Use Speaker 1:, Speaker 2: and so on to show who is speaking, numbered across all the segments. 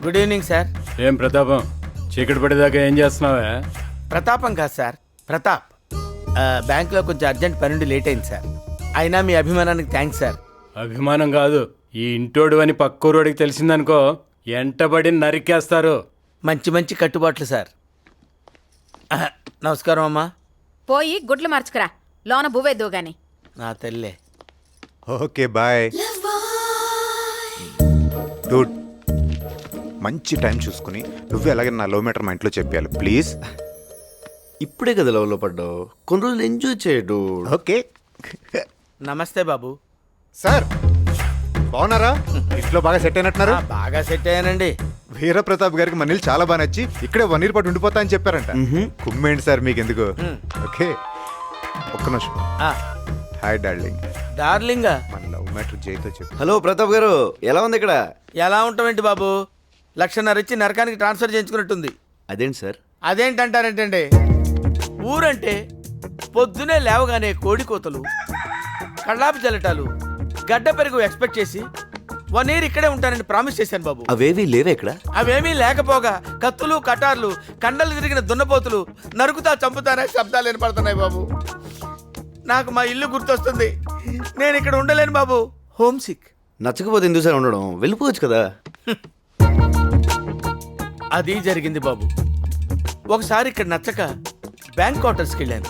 Speaker 1: Good evening sir.
Speaker 2: ఏం ప్రతాపం, చీకటి పడేదాకా ఏం చేస్తున్నావా?
Speaker 1: ప్రతాపం కాదు సార్, ప్రతాప్. బ్యాంకులో కొంచెం అర్జెంట్ పనుండి లేట్ అయింది సార్. అయినా మీ అభిమానానికి థ్యాంక్స్ సార్.
Speaker 2: అభిమానం కాదు, ఈ ఇంటోడు అని పక్కూరోడికి తెలిసిందనుకో ఎంటబడి నరికేస్తారు.
Speaker 1: మంచి మంచి కట్టుబాట్లు సార్. నమస్కారం అమ్మా.
Speaker 3: పోయి గుడ్లు మార్చుకురా, లోన బువ్వేద్దు గాని.
Speaker 1: నా తల్లే.
Speaker 4: Okay bye. డూడ్, మంచి టైం చూసుకుని నువ్వు ఎలాగే నా లో మీటర్ మా ఇంట్లో చెప్పాలి ప్లీజ్.
Speaker 5: ఇప్పుడే కదా లవ్లో పడ్డావు, కొన్ని రోజులు ఎంజాయ్ చేయడు.
Speaker 4: ఓకే
Speaker 1: నమస్తే బాబు.
Speaker 4: సార్ బాగున్నారా? ఇంట్లో బాగా సెట్ అయినట్టున్నారు.
Speaker 1: బాగా సెట్ అయ్యానండి.
Speaker 4: వీరప్రతాప్ గారికి మనీళ్ళు చాలా బాగా నచ్చి ఇక్కడే 1 year పాటు ఉండిపోతా అని చెప్పారంట. కుమ్మేంటి సార్ మీకు ఎందుకు. ఓకే ఒక్క నిమిషం. Hi darling.
Speaker 1: డార్లింగా?
Speaker 4: మన లవ్ మ్యాటర్ జైతో చెప్పు.
Speaker 5: హలో ప్రతాప్ గారు, ఎలా ఉంది ఇక్కడ?
Speaker 1: ఎలా ఉంటామేంటి బాబు, 1,00,000 ఇచ్చి నరకానికి ట్రాన్స్ఫర్ చేయించుకున్నట్టుంది.
Speaker 5: అదేంటి సార్?
Speaker 1: అదేంటంటారేంటండి, ఊరంటే పొద్దునే లేవగానే కోడి కోతలు, కళ్ళాపి జల్లటాలు, గడ్డ పెరుగు ఎక్స్పెక్ట్ చేసి 1 year ఇక్కడే ఉంటానని ప్రామిస్ చేశాను బాబు.
Speaker 5: అవేవి లేవే ఇక్కడ?
Speaker 1: అవేమీ లేకపోగా కత్తులు కటార్లు, కండలు తిరిగిన దున్నపోతులు, నరుకుతా చంపుతానే శబ్దాలు వినపడుతున్నాయి బాబు. నాకు మా ఇల్లు గుర్తొస్తుంది. నేను ఇక్కడ ఉండలేను బాబు, హోమ్ సిక్.
Speaker 5: నచ్చకపోతే ఎందుకు సార్ ఉండడం, వెళ్ళిపోవచ్చు కదా.
Speaker 1: అది జరిగింది బాబు. ఒకసారి ఇక్కడ నచ్చక బ్యాంక్ క్వార్టర్స్కి వెళ్ళాను.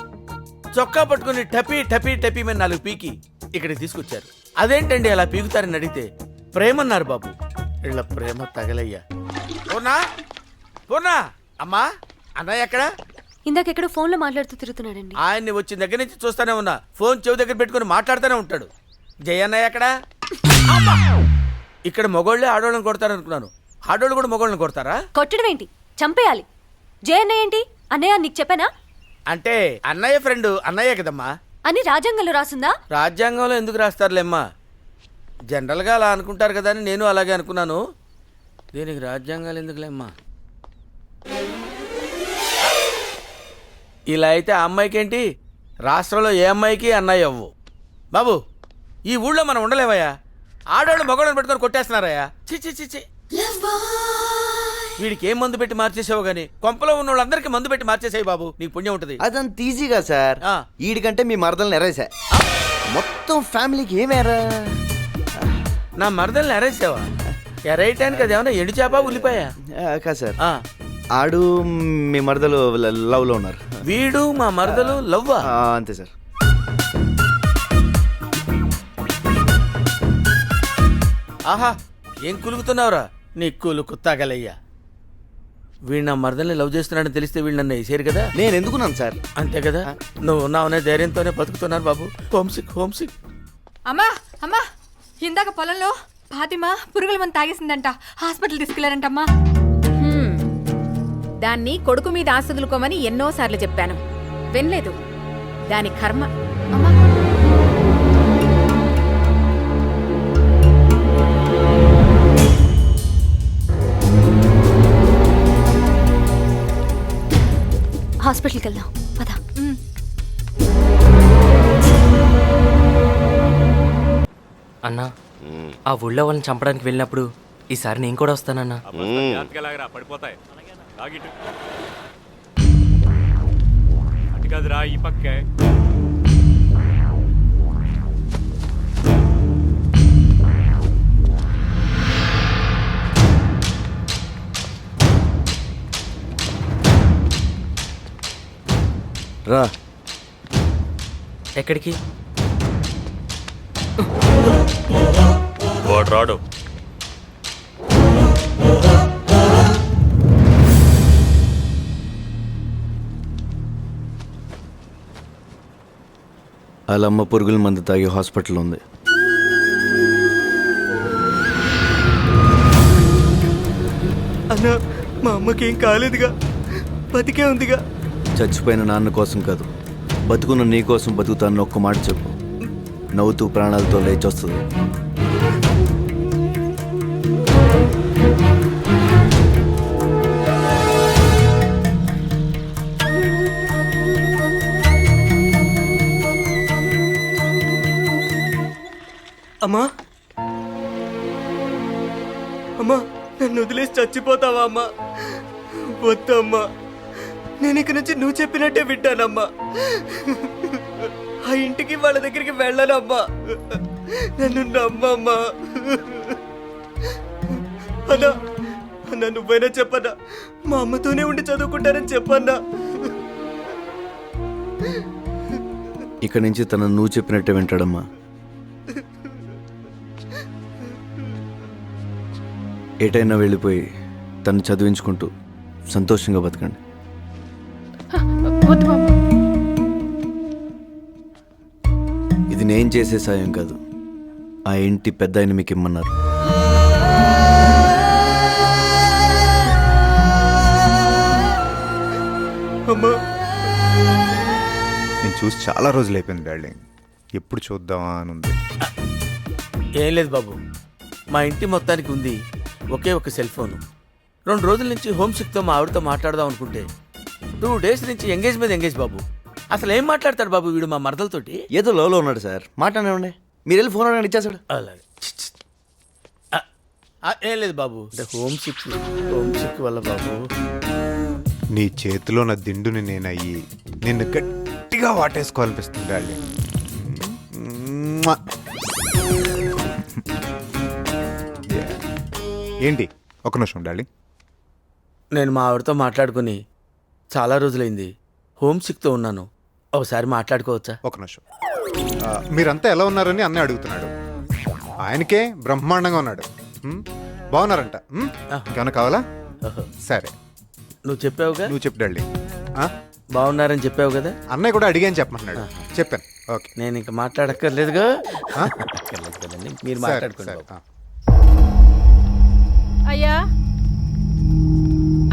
Speaker 1: చొక్కా పట్టుకుని టపీ టపీ టపీ మీద 4 పీకి ఇక్కడికి తీసుకొచ్చారు. అదేంటండి అలా పీకుతారని అడిగితే ప్రేమన్నారు బాబు. వీళ్ళ ప్రేమ తగలయ్యా. పూర్ణా, పూర్ణా, అమ్మా అన్నయ్య ఎక్కడ?
Speaker 6: ఇందాకెక్కడో ఫోన్లో మాట్లాడుతూ తిరుగుతున్నాడండి.
Speaker 1: ఆయన్ని వచ్చిన దగ్గర నుంచి చూస్తానే ఉన్నా, ఫోన్ చెవి దగ్గర పెట్టుకుని మాట్లాడుతూనే ఉంటాడు. జయ అన్నయ్య ఎక్కడ? ఇక్కడ మొగోళ్ళే ఆడోళ్ళని కొడతారనుకున్నాను, ఆడోళ్ళు కూడా మొగోళ్ళని కొడతారా?
Speaker 6: కొట్టడం ఏంటి, చంపేయాలి. జయ అన్నయ్య ఏంటి? అన్నయ్య నీకు చెప్పానా?
Speaker 1: అంటే అన్నయ్య ఫ్రెండ్ అన్నయ్య కదమ్మా
Speaker 6: అని రాజ్యాంగంలో రాసుందా?
Speaker 1: రాజ్యాంగంలో ఎందుకు రాస్తారులేమ్మా, జనరల్గా అలా అనుకుంటారు కదా అని నేను అలాగే అనుకున్నాను. దీనికి రాజ్యాంగాలు ఎందుకులేమ్మా. ఇలా అయితే ఆ అమ్మాయికి ఏంటి, రాష్ట్రంలో ఏ అమ్మాయికి అన్నయ్య అవ్వు బాబు. ఈ ఊళ్ళో మనం ఉండలేవయ్యా, ఆడవాళ్ళు మగవాళ్ళని పెట్టుకొని కొట్టేస్తున్నారయ్యా. చి చి చి చి. వీడికి ఏం మందు పెట్టి మార్చేసావు గానీ కొంపలో ఉన్న వాళ్ళందరికీ మందు పెట్టి మార్చేసాయి బాబు, నీకు పుణ్యం ఉంటుంది.
Speaker 5: అదంత ఈజీగా సార్. ఈడికంటే మీ మరదల్ని ఎరేసా, మొత్తం ఫ్యామిలీకి ఏమేరా.
Speaker 1: నా మరదల్ని ఎరేసావా? ఎరేయటానికి అది ఏమన్నా ఎండు చేప ఉల్లిపాయా?
Speaker 5: కాదు సార్, ఆడు మీ మరదలు లవ్ లో ఉన్నారు.
Speaker 1: వీడు మా మరదలు లవ్వా?
Speaker 5: అంతే సార్.
Speaker 1: ఆహా, ఏం కులుకుతున్నావురా, నీ కులుకు తగలయ్యా. వీడు నా మరదల్ని లవ్ చేస్తున్నాడని తెలిస్తే వీళ్ళు నన్ను వేసారు కదా.
Speaker 5: నేను ఎందుకున్నాను సార్?
Speaker 1: అంతే కదా, నువ్వు ఉన్నావనే ధైర్యంతోనే బతుకుతున్నాను బాబు. Homesick, homesick.
Speaker 7: అమ్మా అమ్మా, ఇందాక పొలంలో ఫాతిమా పురుగుల మందు తాగేసిందంట, హాస్పిటల్ తీసుకెళ్లారంటమ్మా.
Speaker 3: దాన్ని కొడుకు మీద ఆశదులుకోమని ఎన్నోసార్లు చెప్పాను, వినలేదు. దాని కర్మ.
Speaker 7: అమ్మా
Speaker 6: హాస్పిటల్కి వెళ్దాం పద.
Speaker 8: అన్నా, ఆ ఊళ్ళో వాళ్ళని చంపడానికి వెళ్ళినప్పుడు ఈసారి నేను కూడా వస్తానన్నా.
Speaker 2: ఈ పక్కే
Speaker 5: రా.
Speaker 8: ఎక్కడికి?
Speaker 2: వాడు రాడు.
Speaker 5: వాళ్ళ అమ్మ పురుగుల మందు తాగి హాస్పిటల్ ఉంది.
Speaker 1: అన్నా, మా అమ్మకి ఏం కాలేదుగా, బతికే ఉందిగా.
Speaker 5: చచ్చిపోయిన నాన్న కోసం కాదు, బతుకున్న నీ కోసం బతుకుతాను ఒక్క మాట చెప్పు. నవ్వుతూ ప్రాణాలతో లేచొస్తుంది.
Speaker 1: అమ్మా, అమ్మా, నన్ను
Speaker 8: నన్ను వదిలేసి చచ్చిపోతావా అమ్మా? వద్దమ్మా, నేను ఇక నుంచి నువ్వు చెప్పినట్టే వింటానమ్మా. ఆ ఇంటికి వాళ్ళ దగ్గరికి వెళ్ళనమ్మా. నన్ను నమ్మమ్మా. అన్నా అన్నా, నువ్వైనా చెప్పన్నా, మా అమ్మతోనే ఉండి చదువుకుంటానని చెప్పన్నా.
Speaker 5: ఇక్కడి నుంచి తను నువ్వు చెప్పినట్టే వింటాడమ్మా. ఎటైనా వెళ్ళిపోయి తను చదివించుకుంటూ సంతోషంగా బతకండి.
Speaker 7: వద్దు బాబు.
Speaker 5: ఇది నేను చేసే సాయం కాదు, ఆ ఇంటి పెద్ద ఆయన మీకు ఇమ్మన్నారు.
Speaker 8: అమ్మా,
Speaker 4: నేను చూసి చాలా రోజులు అయిపోయింది డార్లింగ్, ఎప్పుడు చూద్దామా అని ఉంది.
Speaker 1: ఏం లేదు బాబు, మా ఇంటి మొత్తానికి ఉంది ఒకే ఒక సెల్ ఫోను. 2 రోజుల నుంచి హోమ్ సిక్తో మా ఆవిడతో మాట్లాడదాం అనుకుంటే 2 డేస్ నుంచి ఎంగేజ్ మీద ఎంగేజ్ బాబు. అసలు ఏం మాట్లాడతాడు బాబు వీడు మా మరదలతోటి?
Speaker 5: ఏదో లోలో ఉన్నాడు సార్, మాట్లాడే మీరు వెళ్ళి ఫోన్ అడగండి, ఇచ్చేసాడు.
Speaker 1: అలాగే ఏం లేదు బాబు, హోమ్ సిక్ వల్ల బాబు.
Speaker 4: నీ చేతిలో నా దిండుని నేను అయ్యి నిన్ను గట్టిగా వాటేసుకోవాలనిపిస్తుంది డార్లింగ్. మ్వా. ఏంటి ఒక నిమిషం డార్లింగ్.
Speaker 1: నేను మా ఆవిడతో మాట్లాడుకుని చాలా రోజులైంది, హోమ్ సిక్తో ఉన్నాను, ఒకసారి మాట్లాడుకోవచ్చా?
Speaker 4: ఒక నిమిషం. మీరంతా ఎలా ఉన్నారని అన్నయ్య అడుగుతున్నాడు. ఆయనకే బ్రహ్మాండంగా ఉన్నాడు. బాగున్నారంట. ఏమన్నా కావాలా? సరే
Speaker 1: నువ్వు చెప్పావుగా,
Speaker 4: నువ్వు చెప్పు డార్లింగ్.
Speaker 1: బాగున్నారని చెప్పావు కదా,
Speaker 4: అన్నయ్య కూడా అడిగాని చెప్పమంటున్నాడు. చెప్పాను. ఓకే
Speaker 1: నేను ఇంకా మాట్లాడక్కర్లేదుగా. అక్కర్లేదు కదండి, మీరు
Speaker 4: సరే,
Speaker 1: మాట్లాడుకోండి
Speaker 4: సరే.
Speaker 1: బాబు.
Speaker 7: అయ్యా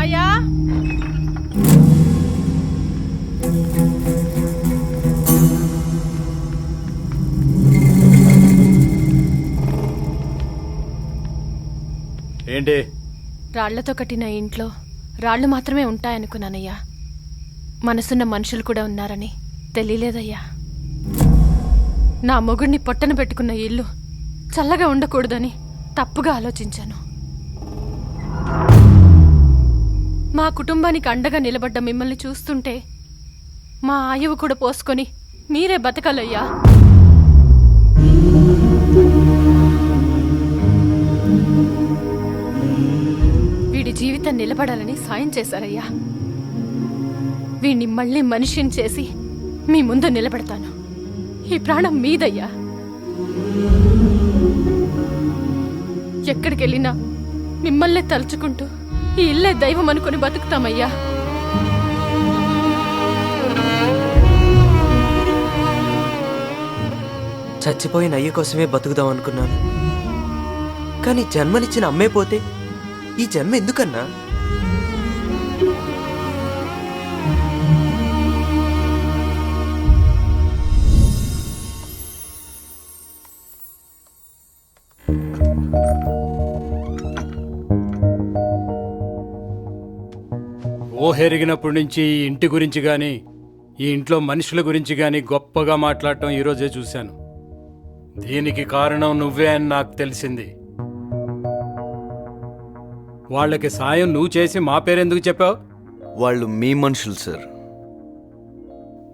Speaker 7: అయ్యా,
Speaker 2: ఏంటి?
Speaker 9: రాళ్లతో కట్టిన ఇంట్లో రాళ్లు మాత్రమే ఉంటాయనుకున్నానయ్యా. మనసున్న మనుషులు కూడా ఉన్నారని తెలియలేదయ్యా. నా మొగుడిని పొట్టన పెట్టుకున్న ఇల్లు చల్లగా ఉండకూడదని తప్పుగా ఆలోచించాను. మా కుటుంబానికి అండగా నిలబడ్డ మిమ్మల్ని చూస్తుంటే మా ఆయువు కూడా పోసుకొని మీరే బతకాలయ్యా. వీడి జీవితం నిలబడాలని సాయం చేశారయ్యా. వీడిని మళ్ళీ మనిషిని చేసి మీ ముందు నిలబెడతాను. ఈ ప్రాణం మీదయ్యా. ఎక్కడికెళ్ళినా మిమ్మల్నే తలుచుకుంటూ ఈ ఇల్లే దైవం అనుకుని బతుకుతామయ్యా.
Speaker 8: చచ్చిపోయిన అయ్య కోసమే బతుకుదాం అనుకున్నాను, కానీ జన్మనిచ్చిన అమ్మే పోతే ఈ జన్మ ఎందుకన్నా?
Speaker 2: ఊహెరిగినప్పటి నుంచి ఈ ఇంటి గురించి కానీ ఈ ఇంట్లో మనుషుల గురించి కానీ గొప్పగా మాట్లాడటం ఈరోజే చూశాను. దీనికి కారణం నువ్వే అని నాకు తెలిసింది. వాళ్ళకి సాయం నువ్వు చేసి మా పేరెందుకు చెప్పావు?
Speaker 5: వాళ్ళు మీ మనుషులు సార్,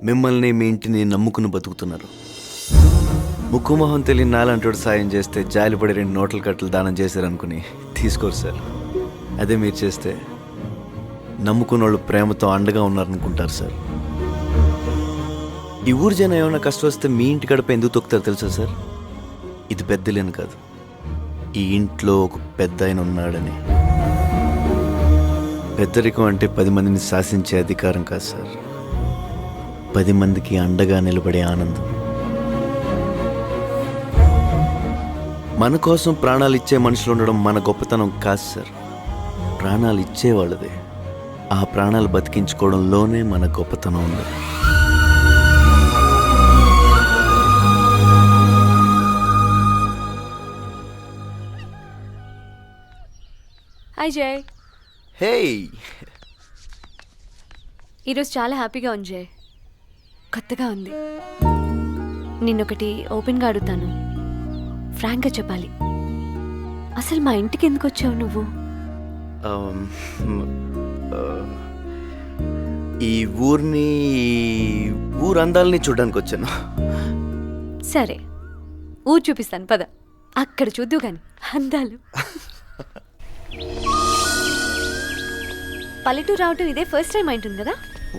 Speaker 5: మిమ్మల్ని మీ ఇంటిని నమ్ముకుని బతుకుతున్నారు. ముక్కుమొహం తెలియని నాలంటోడు సాయం చేస్తే జాలిపడి 2 నోట్ల కట్టలు దానం చేశారనుకుని తీసుకోరు సార్. అదే మీరు చేస్తే నమ్ముకున్న వాళ్ళు ప్రేమతో అండగా ఉన్నారనుకుంటారు సార్. ఈ ఊరు జనం ఏమైనా కష్టం వస్తే మీ ఇంటి గడప ఎందుకు తొక్కుతారు తెలుసా సార్? ఇది పెద్దలేని కాదు, ఈ ఇంట్లో ఒక పెద్ద ఆయన ఉన్నాడని. పెద్దరికం అంటే 10 మందిని శాసించే అధికారం కాదు సార్, 10 మందికి అండగా నిలబడే ఆనందం. మన కోసం ప్రాణాలు ఇచ్చే మనుషులు ఉండడం మన గొప్పతనం కాదు సార్, ప్రాణాలు ఇచ్చేవాళ్ళదే. ఆ ప్రాణాలు బతికించుకోవడంలోనే మన గొప్పతనం ఉంది.
Speaker 6: హాయ్ జయ్.
Speaker 5: హే,
Speaker 6: ఈరోజు చాలా హ్యాపీగా ఉంది జయ్, కొత్తగా ఉంది. నిన్నొకటి ఓపెన్గా అడుగుతాను, ఫ్రాంక్గా చెప్పాలి. అసలు మా ఇంటికి ఎందుకు వచ్చావు నువ్వు?
Speaker 5: ఈ ఊరిని ఊరు అందాలని చూడడానికి వచ్చాను.
Speaker 6: సరే ఊరు చూపిస్తాను పద, అక్కడ చూద్దు గాని అందాలు. పల్లెటూరు రావటం ఇదే ఫస్ట్ టైం అయింటుంది కదా?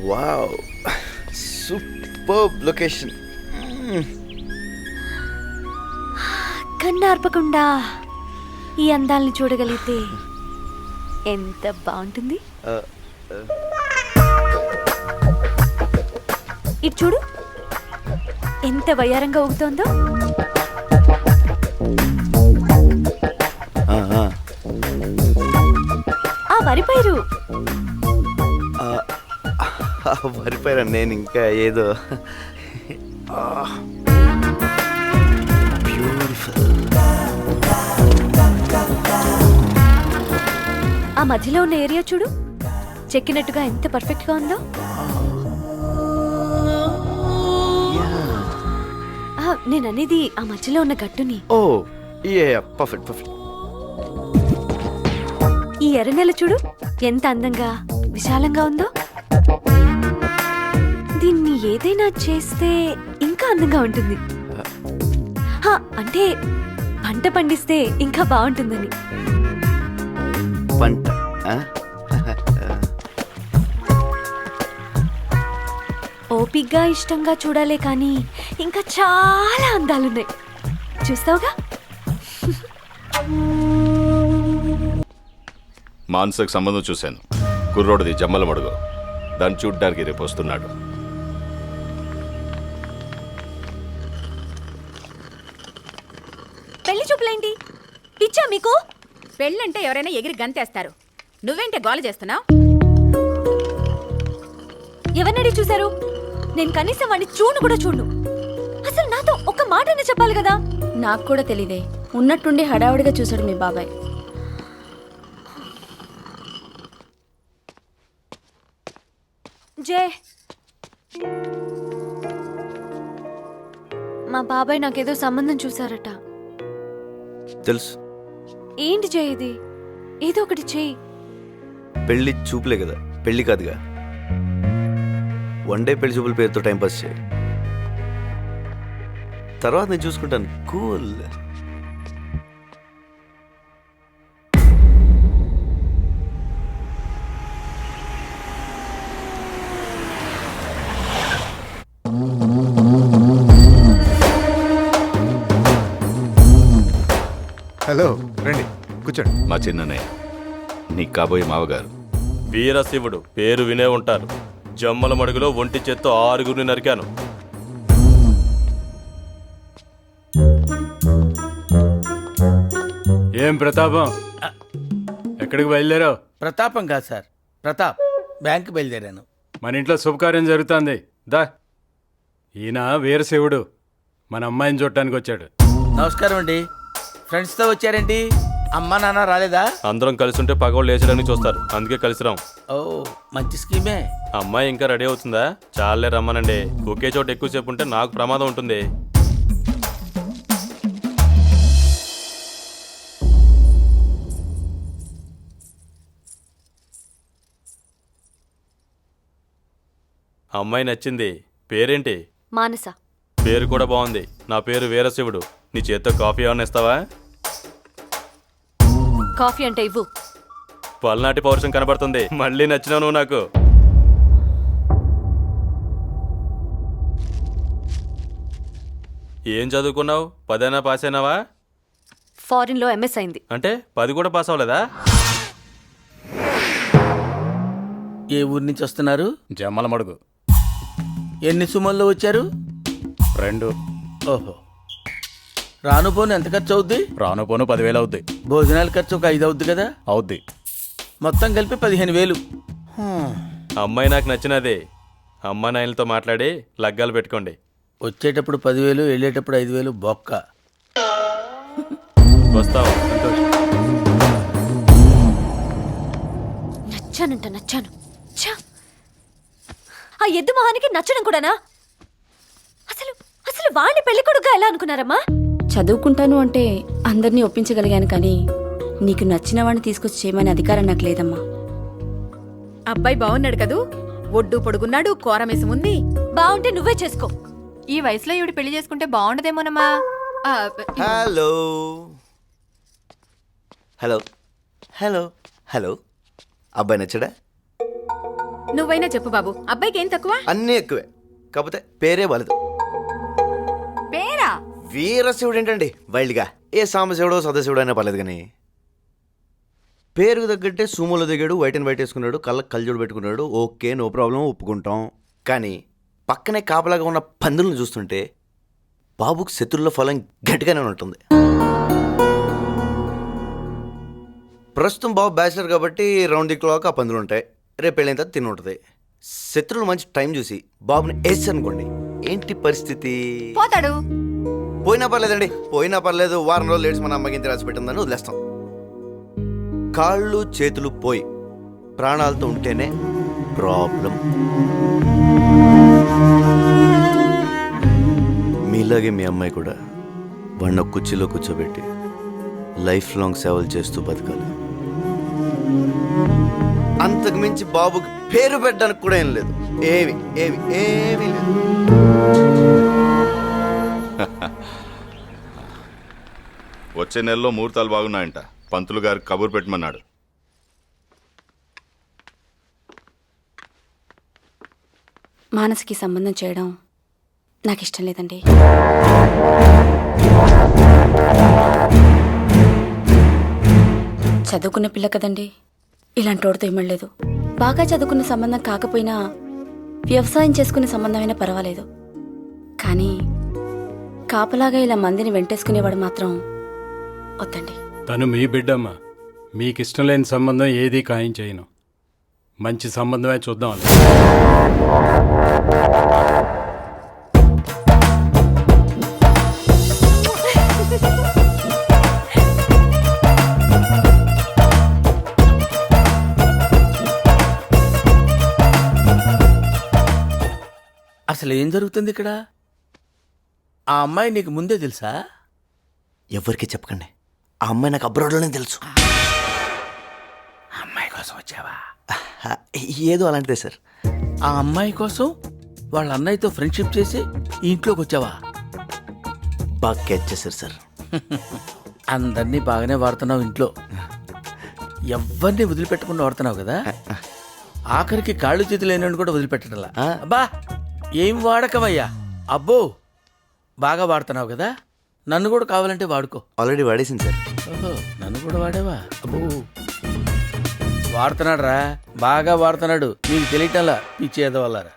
Speaker 5: Wow, super location.
Speaker 6: కన్నార్పకుండా ఈ అందాల్ని చూడగలిగితే ఎంత బాగుంటుంది. ఇటు చూడు ఎంత వయ్యారంగా ఊగుతోందో. ఆ వరి పైరు
Speaker 5: వరిపోయారా? నేను ఇంకా ఏదో బ్యూటిఫుల్.
Speaker 6: ఆ మధ్యలో ఉన్న ఏరియా చూడు, చెక్కినట్టుగా ఎంత పర్ఫెక్ట్ గా ఉందో. నేను అనేది ఆ మధ్యలో ఉన్న గట్టుని.
Speaker 5: ఓ యా, పర్ఫెక్ట్ పర్ఫెక్ట్.
Speaker 6: ఈ ఎర్రనెల చూడు ఎంత అందంగా విశాలంగా ఉందో. దీన్ని ఏదైనా చేస్తే ఇంకా అందంగా ఉంటుంది. అంటే పంట పండిస్తే ఇంకా బాగుంటుందని.
Speaker 5: పంట
Speaker 6: ఓపిగ్గా ఇష్టంగా చూడాలే కానీ ఇంకా చాలా అందాలున్నాయి, చూస్తావుగా.
Speaker 10: మాన్సకు సంబంధం చూశాను. కుర్రోడిది జమ్మల మడుగు. దాన్ని చూడ్డానికి రేపు వస్తున్నాడు.
Speaker 6: పెళ్లి చూపులేంటి పిచ్చా మీకు?
Speaker 3: పెళ్ళంటే ఎవరైనా ఎగిరి గంతేస్తారు. నువ్వేంటే గోల చేస్తున్నావు?
Speaker 6: ఎవరినడి చూశారు? నేను కనీసం వాడిని చూడు కూడా చూడు. అసలు నాతో ఒక మాటనే చెప్పాలి కదా.
Speaker 9: నాకు కూడా తెలీదే, ఉన్నట్టుండి హడావుడిగా చూశాడు మీ బాబాయ్.
Speaker 6: జే, మా బాబాయ్ నాకేదో సంబంధం చూసారట.
Speaker 5: తెలుసు.
Speaker 6: ఏంటి జే ఇది? ఏదో ఒకటి చెయ్యి.
Speaker 5: పెళ్లి చూపులే కదా, పెళ్లి కాదుగా. వన్ డే పెళ్లి చూపుల పేరుతో టైంపాస్ చేయి, తర్వాత నేను చూసుకుంటాను. కూల్.
Speaker 4: హలో, రండి కూర్చోండి.
Speaker 10: మా చిన్ననే, నీ కాబోయే మావగారు.
Speaker 11: వీరశివుడు పేరు వినే ఉంటారు. జమ్మల మడుగులో ఒంటి చేత్తో 6 నరికాను.
Speaker 2: ఏం ప్రతాపం, ఎక్కడికి బయలుదేరావు?
Speaker 1: ప్రతాపం కాదు సార్, ప్రతాప్. బ్యాంక్ బయలుదేరాను.
Speaker 2: మన ఇంట్లో శుభకార్యం జరుగుతుంది. దా, ఈయన వీరశివుడు మన అమ్మాయిని చూడటానికి వచ్చాడు.
Speaker 1: నమస్కారం అండి. ఫ్రెండ్స్తో వచ్చారేంటి? అమ్మా నాన్న రాలేదా?
Speaker 11: అందరం కలిసి ఉంటే పగవాళ్ళు లేచడానికి చూస్తారు, అందుకే కలిసి రాం.
Speaker 1: ఓ, మంచి స్కీమే.
Speaker 11: అమ్మాయి ఇంకా రెడీ అవుతుందా? చాలే రమ్మనండి. ఒకే చోట ఎక్కువసేపు ఉంటే నాకు ప్రమాదం ఉంటుంది. అమ్మాయి నచ్చింది. పేరేంటి?
Speaker 6: మానస.
Speaker 11: పేరు కూడా బాగుంది. నా పేరు వీరశివుడు. నీ చేత్తో కాఫీ ఏమన్నా ఇస్తావా?
Speaker 6: కాఫీ అంటే ఇవ్వు.
Speaker 11: పల్నాటి పౌరుషం కనబడుతుంది. మళ్ళీ నచ్చినావు నువ్వు నాకు. ఏం చదువుకున్నావు? 10 పాస్ అయినావా?
Speaker 6: ఫారిన్ లో ఎంఎస్ అయింది.
Speaker 11: అంటే 10 కూడా పాస్ అవ్వలేదా?
Speaker 1: ఏ ఊరి నుంచి వస్తున్నారు?
Speaker 2: జమ్మల మడుగు.
Speaker 1: ఎన్ని సుమల్లో వచ్చారు?
Speaker 2: 2.
Speaker 1: ఓహో, రాను పోను ఎంత ఖర్చు అవుద్ది?
Speaker 2: రాను పోను 10,000 అవుద్ది.
Speaker 1: భోజనాల ఖర్చు ఒక 5 అవుద్ది కదా?
Speaker 2: అవుద్ది.
Speaker 1: మొత్తం కలిపి 15,000.
Speaker 11: అమ్మాయి నాకు నచ్చినదే. అమ్మ నాయనలతో మాట్లాడి లగ్గాలు పెట్టుకోండి.
Speaker 1: వచ్చేటప్పుడు 10,000, వెళ్ళేటప్పుడు 5,000 బొక్క.
Speaker 11: వస్తావు?
Speaker 6: నచ్చాను. ఛ! ఆ ఎద్దు మొహానికి నచ్చడం కూడానా? అసలు వాడిని పెళ్లి కొడుకుగా ఎలా అనుకున్నారమ్మా?
Speaker 9: చదువుకుంటాను అంటే అందరినీ ఒప్పించగలిగాను, కానీ
Speaker 6: నీకు నచ్చిన వాడిని తీసుకొచ్చి చేయమని అధికారం నాకు లేదమ్మా.
Speaker 3: అబ్బాయి బాగున్నాడు కదూ, ఒడ్డు పొడుగున్నాడు, కోరమేసం ఉంది.
Speaker 6: బాగుంటే నువ్వే చేసుకో.
Speaker 7: ఈ వయసులో ఈవిడ పెళ్లి చేసుకుంటే బాగుండదేమోనమ్మా. ఆ,
Speaker 5: హలో హలో హలో హలో అబ్బాయి నచ్చడా?
Speaker 3: నువ్వైనా చెప్పు బాబు, అబ్బాయికి ఏం తక్కువ?
Speaker 5: అన్నీ ఎక్కువే, కాకపోతే పేరే వలదు.
Speaker 7: పేరా?
Speaker 5: వీరశివుడు ఏంటండి వైల్డ్గా, ఏ సాంబశివుడో సదాశివుడు అయినా పర్లేదు కానీ పేరుకు తగ్గట్టే సూమోలో దిగాడు, వైట్ అండ్ వైట్ వేసుకున్నాడు, కళ్ళకి కళ్ళజోడు పెట్టుకున్నాడు, ఓకే నో ప్రాబ్లం, ఒప్పుకుంటాం. కానీ పక్కనే కాపలాగా ఉన్న పందులను చూస్తుంటే బాబుకు శత్రువుల ఫలం గట్టిగానే ఉంటుంది. ప్రస్తుతం బాబు బ్యాచిలర్ కాబట్టి రౌండ్ ది క్లాక్ ఆ పందులు ఉంటాయి, రేపు పెళ్ళైన తర్వాత తిని ఉంటుంది. శత్రువులు మంచి టైం చూసి బాబుని వేసి అనుకోండి, ఏంటి పరిస్థితి?
Speaker 7: పోతాడు.
Speaker 5: పోయినా పర్లేదండి, పోయినా పర్లేదు, వారం రోజులు లేట్స్ మన అమ్మకి ఇంత రాసి పెట్టిందని వదిలేస్తాం. కాళ్ళు చేతులు పోయి ప్రాణాలతో ఉంటేనే ప్రాబ్లం. మీలాగే మీ అమ్మాయి కూడా వాడిని ఒక కుర్చీలో కూర్చోబెట్టి లైఫ్ లాంగ్ సేవలు చేస్తూ బతకాలి. అంతకు మించి బాబుకి పేరు పెట్టడానికి కూడా ఏం లేదు, ఏమి ఏమి ఏమీ లేదు.
Speaker 10: వచ్చే నెలలో ముహూర్తాలు బాగున్నాయంట, పంతులు గారికి కబురు పెట్టమన్నాడు.
Speaker 6: మానసికి సంబంధం చేయడం నాకు ఇష్టం లేదండి. చదువుకున్న పిల్ల కదండి, ఇలాంటి వాడితో ఇమ్మలేదు. బాగా చదువుకున్న సంబంధం కాకపోయినా వ్యవసాయం చేసుకునే సంబంధమైనా పర్వాలేదు, కానీ కాపలాగా ఇలా మందిని వెంటేసుకునేవాడు మాత్రం వద్దండి.
Speaker 2: తను మీ బిడ్డమ్మా, మీకిష్టం లేని సంబంధం ఏదీ ఖాయం చేయను. మంచి సంబంధమే చూద్దాం అలా.
Speaker 1: అసలు ఏం జరుగుతుంది ఇక్కడ? ఆ అమ్మాయి నీకు ముందే తెలుసా?
Speaker 5: ఎవరికి చెప్పకండి, ఆ అమ్మాయి నాకు అబ్రాడ్లోనే తెలుసు.
Speaker 1: అమ్మాయి కోసం వచ్చావా?
Speaker 5: ఏదో అలాంటిదే సార్.
Speaker 1: ఆ అమ్మాయి కోసం వాళ్ళ అన్నయ్యతో ఫ్రెండ్షిప్ చేసి ఈ ఇంట్లోకి వచ్చావా?
Speaker 5: బాగా క్యాచ్ చేశారు సార్.
Speaker 1: అందరినీ బాగానే వాడుతున్నావు ఇంట్లో, ఎవరిని వదిలిపెట్టకుండా వాడుతున్నావు కదా. ఆఖరికి కాళ్ళు చేతులు లేని కూడా వదిలిపెట్టడంలా. అబ్బా ఏం వాడకమయ్యా, అబ్బో బాగా వాడుతున్నావు కదా. నన్ను కూడా కావాలంటే వాడుకో.
Speaker 5: ఆల్రెడీ వాడేసింది సార్.
Speaker 1: ఓహో, నన్ను కూడా వాడేవా? అబ్బో వాడుతున్నాడు రా, బాగా వాడుతున్నాడు, నీకు తెలియటంలా పిచ్చేదవల్లారా.